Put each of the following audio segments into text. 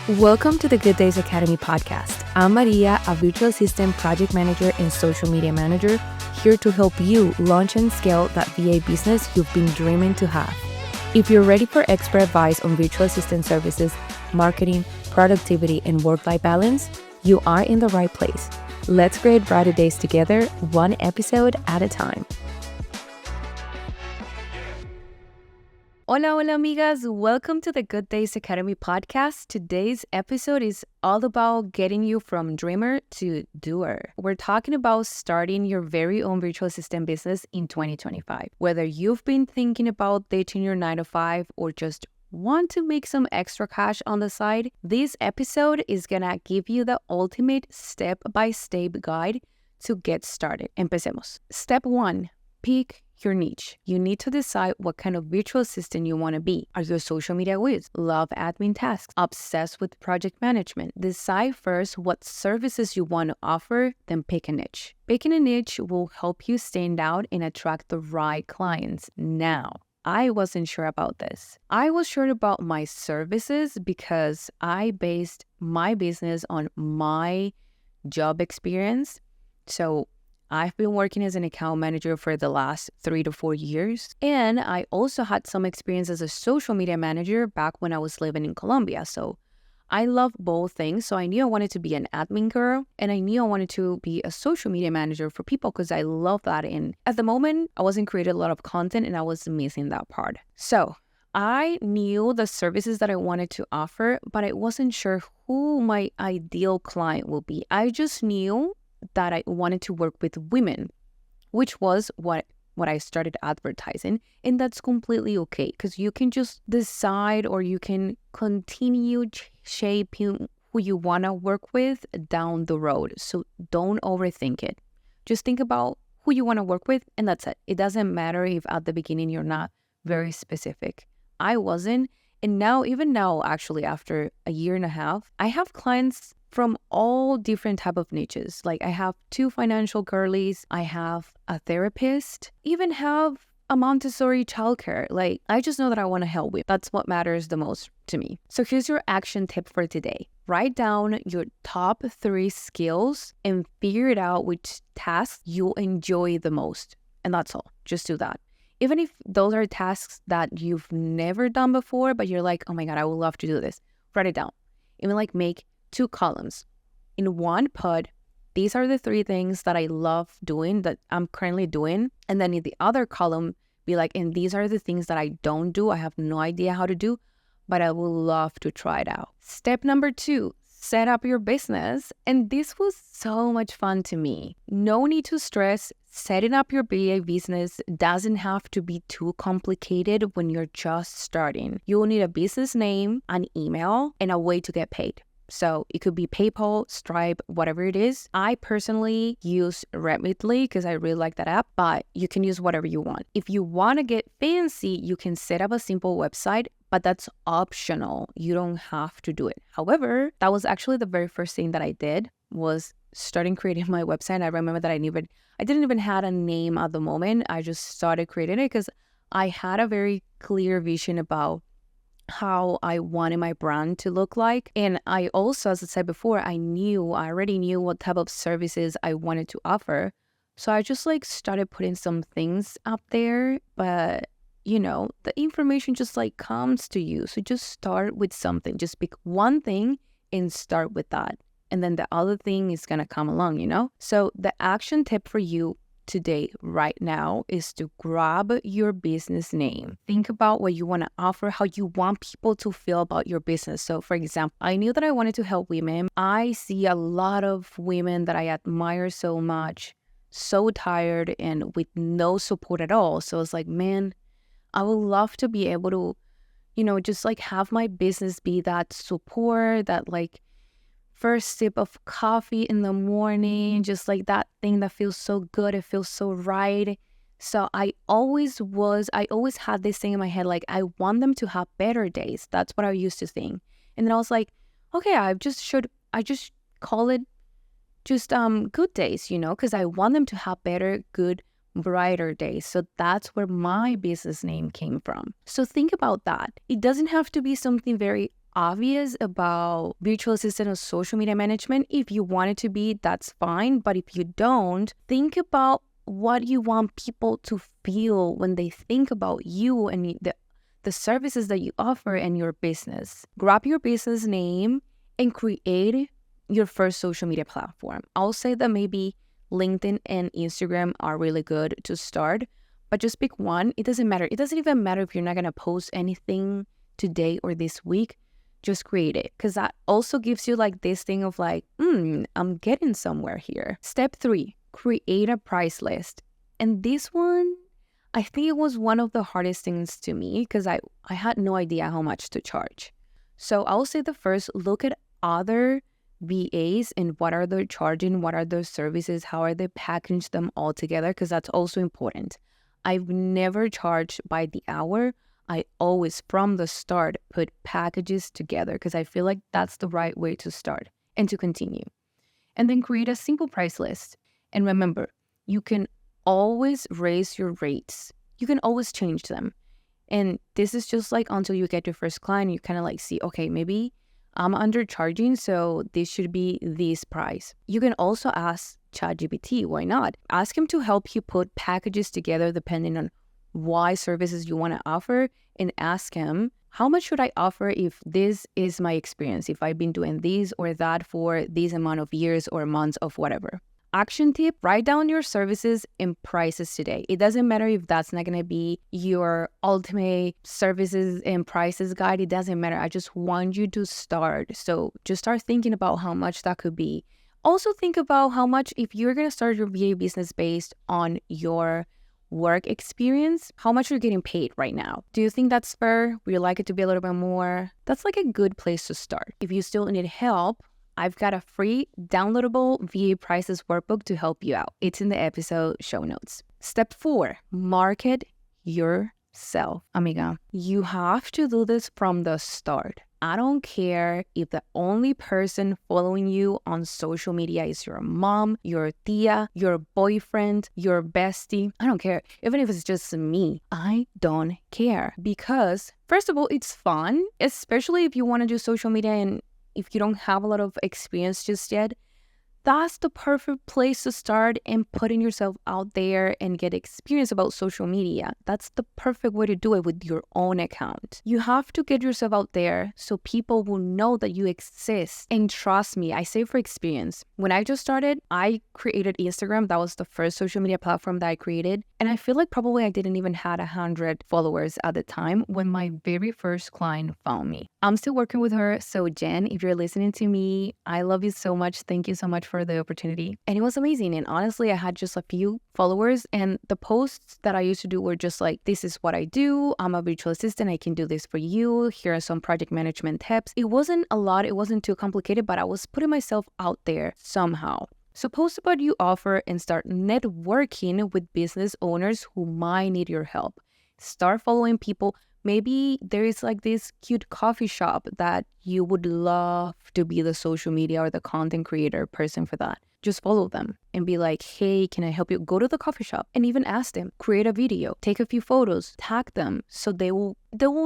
Welcome to the Good Days Academy podcast. I'm Maria, a virtual assistant, project manager, and social media manager, here to help you launch and scale that VA business you've been dreaming to have. If you're ready for expert advice on virtual assistant services, marketing, productivity, and work-life balance, you are in the right place. Let's create brighter days together, one episode at a time. Hola, amigas. Welcome to the Good Days Academy podcast. Today's episode is all about getting you from dreamer to doer. We're talking about starting your very own virtual assistant business in 2025. Whether you've been thinking about ditching your 9 to 5 or just want to make some extra cash on the side, this episode is gonna give you the ultimate step-by-step guide to get started. Empecemos. Step 1, pick your niche. You need to decide what kind of virtual assistant you want to be. Are you a social media whiz? Love admin tasks? Obsessed with project management? Decide first what services you want to offer, then pick a niche. Picking a niche will help you stand out and attract the right clients. Now, I wasn't sure about this. I was sure about my services because I based my business on my job experience. So I've been working as an account manager for the last 3 to 4 years. And I also had some experience as a social media manager back when I was living in Colombia. So I love both things. So I knew I wanted to be an admin girl and I knew I wanted to be a social media manager for people because I love that. And at the moment, I wasn't creating a lot of content and I was missing that part. So I knew the services that I wanted to offer, but I wasn't sure who my ideal client will be. I just knew that I wanted to work with women, which was what I started advertising. And that's completely okay because you can just decide or you can continue shaping who you want to work with down the road. So don't overthink it. Just think about who you want to work with and that's it. It doesn't matter if at the beginning you're not very specific. I wasn't. And now, even now, actually, after a year and a half, I have clients from all different type of niches. Like I have 2 financial girlies, I have a therapist, even have a Montessori childcare. Like I just know that I want to help with. That's what matters the most to me. So here's your action tip for today. Write down your top 3 skills and figure it out which tasks you enjoy the most. And that's all. Just do that. Even if those are tasks that you've never done before, but you're like, oh my God, I would love to do this. Write it down. Even like make 2 columns. In one, put, these are the 3 things that I love doing, that I'm currently doing. And then in the other column, be like, and these are the things that I don't do. I have no idea how to do, but I would love to try it out. Step number 2, set up your business. And this was so much fun to me. No need to stress. Setting up your VA business doesn't have to be too complicated when you're just starting. You will need a business name, an email, and a way to get paid. So it could be PayPal, Stripe, whatever it is. I personally use Remitly because I really like that app, but you can use whatever you want. If you want to get fancy, you can set up a simple website, but that's optional. You don't have to do it. However, that was actually the very first thing that I did was starting creating my website. I remember that I didn't even have a name at the moment. I just started creating it because I had a very clear vision about how I wanted my brand to look like. And I also, as I said before, I already knew what type of services I wanted to offer. So I just started putting some things up there, but the information just comes to you. So just start with something, just pick one thing and start with that. And then the other thing is going to come along, So the action tip for you today, right now, is to grab your business name. Think about what you want to offer, how you want people to feel about your business. So for example, I knew that I wanted to help women. I see a lot of women that I admire so much, so tired and with no support at all. So it's like, man, I would love to be able to, just have my business be that support, that first sip of coffee in the morning, just that thing that feels so good, it feels so right. So I always had this thing in my head, I want them to have better days. That's what I used to think. And then I was like, okay, I just call it just good days, because I want them to have better, good, brighter days. So that's where my business name came from. So think about that. It doesn't have to be something very obvious about virtual assistant or social media management. If you want it to be, that's fine. But if you don't, think about what you want people to feel when they think about you and the services that you offer and your business. Grab your business name and create your first social media platform. I'll say that maybe LinkedIn and Instagram are really good to start, but just pick one. It doesn't matter. It doesn't even matter if you're not going to post anything today or this week. Just create it, because that also gives you like this thing of like, I'm getting somewhere here. Step 3, create a price list. And this one, I think it was one of the hardest things to me because I had no idea how much to charge. So I'll say the first, look at other VAs and what are they charging, what are their services, how are they packaged them all together, because that's also important. I've never charged by the hour. I always, from the start, put packages together because I feel like that's the right way to start and to continue. And then create a simple price list. And remember, you can always raise your rates. You can always change them. And this is just like until you get your first client, you kind of like see, okay, maybe I'm undercharging, so this should be this price. You can also ask ChatGPT, why not? Ask him to help you put packages together depending on what services you want to offer, and ask him, how much should I offer if this is my experience, if I've been doing this or that for this amount of years or months of whatever. Action tip, write down your services and prices today. It doesn't matter if that's not going to be your ultimate services and prices guide. It doesn't matter. I just want you to start. So just start thinking about how much that could be. Also think about how much, if you're going to start your VA business based on your work experience, how much you're getting paid right now. Do you think that's fair? Would you like it to be a little bit more? That's like a good place to start. If you still need help, I've got a free downloadable VA prices workbook to help you out. It's in the episode show notes. Step 4, market yourself. Amiga, you have to do this from the start. I don't care if the only person following you on social media is your mom, your tia, your boyfriend, your bestie. I don't care. Even if it's just me, I don't care. Because first of all, it's fun, especially if you want to do social media and if you don't have a lot of experience just yet. That's the perfect place to start and putting yourself out there and get experience about social media. That's the perfect way to do it with your own account. You have to get yourself out there so people will know that you exist. And trust me, I say for experience. When I just started, I created Instagram. That was the first social media platform that I created. And I feel like probably I didn't even have 100 followers at the time when my very first client found me. I'm still working with her. So Jen, if you're listening to me, I love you so much. Thank you so much for the opportunity. And it was amazing. And honestly, I had just a few followers, and the posts that I used to do were just like, this is what I do. I'm a virtual assistant. I can do this for you. Here are some project management tips. It wasn't a lot. It wasn't too complicated, but I was putting myself out there somehow. So post about you offer and start networking with business owners who might need your help. Start following people. Maybe there is like this cute coffee shop that you would love to be the social media or the content creator person for that. Just follow them and be like, hey, can I help you? Go to the coffee shop and even ask them, create a video, take a few photos, tag them so they will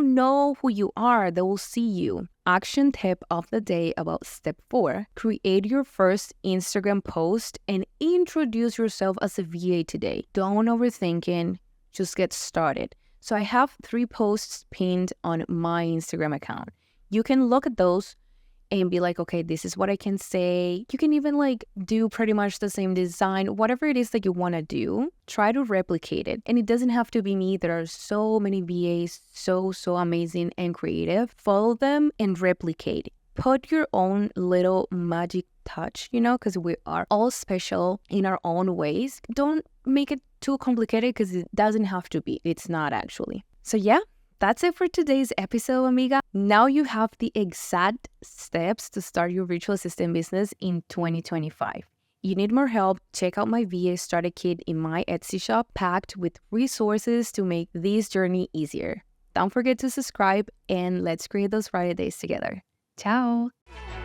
know who you are. They will see you. Action tip of the day about step 4, create your first Instagram post and introduce yourself as a VA today. Don't overthink it, just get started. So I have 3 posts pinned on my Instagram account. You can look at those and be like, okay, this is what I can say. You can even like do pretty much the same design, whatever it is that you want to do, try to replicate it. And it doesn't have to be me. There are so many VAs, so amazing and creative. Follow them and replicate. Put your own little magic touch, because we are all special in our own ways. Don't make it too complicated because it doesn't have to be. It's not actually. So yeah, that's it for today's episode, amiga. Now you have the exact steps to start your virtual assistant business in 2025. You need more help? Check out my VA Starter Kit in my Etsy shop, packed with resources to make this journey easier. Don't forget to subscribe and let's create those Friday days together. Ciao!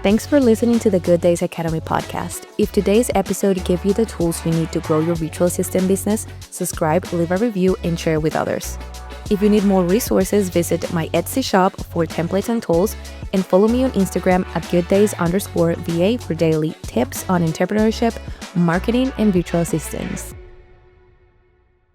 Thanks for listening to the Good Days Academy podcast. If today's episode gave you the tools you need to grow your virtual assistant business, subscribe, leave a review, and share it with others. If you need more resources, visit my Etsy shop for templates and tools, and follow me on Instagram at gooddays_VA for daily tips on entrepreneurship, marketing, and virtual assistants.